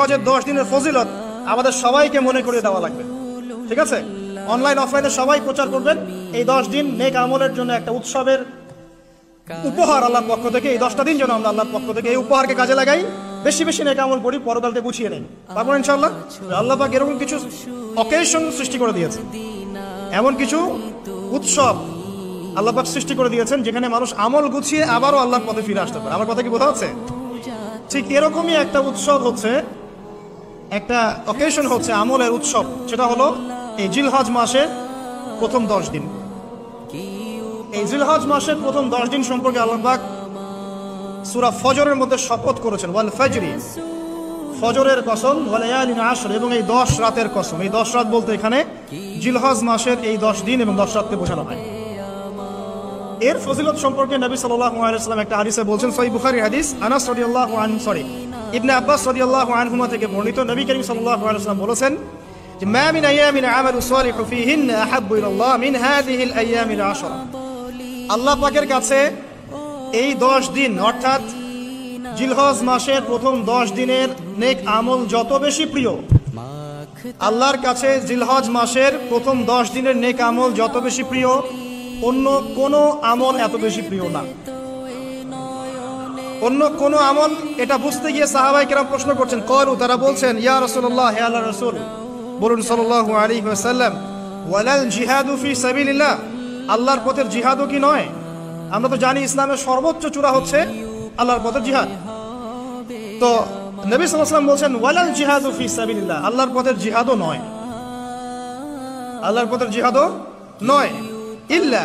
হজের 10 দিনের ফজিলত আমাদের সবাইকে মনে করে দেওয়া লাগবে, ঠিক আছে? অনলাইন অফলাইনে সবাই প্রচার করবেন এই 10 দিন নেক আমলের জন্য একটা উৎসবের উপহার আল্লাহর পক্ষ থেকে। এই 10টা দিন যেন আমরা আল্লাহর পক্ষ থেকে এই উপহারকে কাজে লাগাই, বেশি বেশি নেক আমল করি, পরকালতে গুছিয়ে নেই, পারবো ইনশাআল্লাহ। আল্লাহ পাক এরকম কিছু অকেশন সৃষ্টি করে দিয়েছে, এমন কিছু উৎসব আল্লাহ পাক সৃষ্টি করে দিয়েছেন যেখানে মানুষ আমল গুছিয়ে আবারও আল্লাহর পথে ফিরে আসতে পারে। আমার কথা কি বোঝা হচ্ছে? ঠিক এরকমই একটা উৎসব হচ্ছে, একটা অকেশন হচ্ছে আমলের উৎসব, সেটা হলো এই জিলহজ মাসের প্রথম 10 দিন। এই জিলহজ মাসের প্রথম 10 দিন সম্পর্কে আল্লাহ পাক সূরা ফজরের মধ্যে শপথ করেছেন, ওয়াল ফাজরি, ফজরের কসম, ওয়া লায়ালিন আশর, এবং এই 10 রাতের কসম। এই 10 রাত বলতে এখানে জিলহজ মাসের এই 10 দিন এবং 10 রাতকে বোঝানো হয়। এর ফজিলত সম্পর্কে নবী সাল্লাল্লাহু আলাইহি ওয়াসাল্লাম একটা হাদিসে বলছেন, সহিহ বুখারী হাদিস, আনাস রাদিয়াল্লাহু আনহু ইবনে আব্বাস রাদিয়াল্লাহু আনহুমা থেকে বর্ণিত, নবী করিম সাল্লাল্লাহু আলাইহি ওয়াসাল্লাম বলেছেন যে মা মিন আইয়ামিন আমালু সালিহু ফীহিন্না আহাব্বু ইলাল্লাহ মিন হাযিহিল আইয়ামিল আশরা। আল্লাহ পাকের কাছে এই 10 দিন অর্থাৎ জিলহজ মাসের প্রথম 10 দিনের নেক আমল যত বেশি প্রিয়, আল্লাহর কাছে জিলহজ মাসের প্রথম 10 দিনের নেক আমল যত বেশি প্রিয়, অন্য কোনো আমল এত বেশি প্রিয় না। অন্য কোনো আমল, এটা বুঝতে গিয়ে সাহাবায়ে কেরাম প্রশ্ন করছেন, ক্বালু, তারা বলছেন, ইয়া রাসূলুল্লাহ, হে আল্লাহর রাসূল, বলুন সাল্লাল্লাহু আলাইহি ওয়াসাল্লাম, ওয়ালাল জিহাদু ফি সাবিলিল্লাহ, আল্লাহর পথের জিহাদও কি নয়? আমরা তো জানি ইসলামের সর্বোচ্চ চূড়া হচ্ছে আল্লাহর পথের জিহাদ। তো নবী সাল্লাল্লাহু আলাইহি ওয়াসাল্লাম বলছেন, ওয়ালাল জিহাদু ফি সাবিলিল্লাহ, আল্লাহর পথের জিহাদও নয়, আল্লাহর পথের জিহাদও নয়, ইল্লা,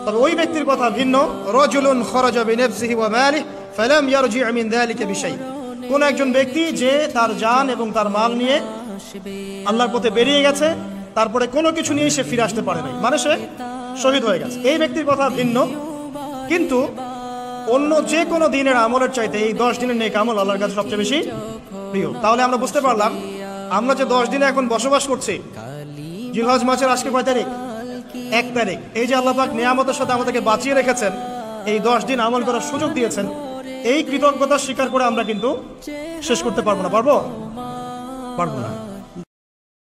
তবে ওই ব্যক্তির কথা ভিন্ন, রাজুলুন খারাজা বিনাফসিহি ওয়া মালিহি ফালাম ইয়ারজি' মিন যালিকা বিশাই, কোন একজন ব্যক্তি যে তার জান এবং তার মাল নিয়ে আল্লাহর পথে বেরিয়ে গেছে, তারপরে কোনো কিছু নিয়ে সে ফিরে আসতে পারে নাই, মানে সে শহীদ হয়ে গেছে, এই ব্যক্তির কথা ভিন্ন। কিন্তু অন্য যে কোনো দিনের আমলের চাইতে এই 10 দিনের নেক আমল আল্লাহর কাছে সবচেয়ে বেশি প্রিয়। তাহলে আমরা বুঝতে পারলাম, আমরা যে 10 দিনে এখন বসবাস করছি, জিলহজ মাসের আজকে কয় তারিখ? 1 তারিখ। এই যে আল্লাহ পাক নিয়ামতের সাথে আমাদেরকে বাঁচিয়ে রেখেছেন, এই 10 দিন আমল করার সুযোগ দিয়েছেন, এই কৃতজ্ঞতা স্বীকার করে আমরা কিন্তু শেষ করতে পারবো না, পারবো না।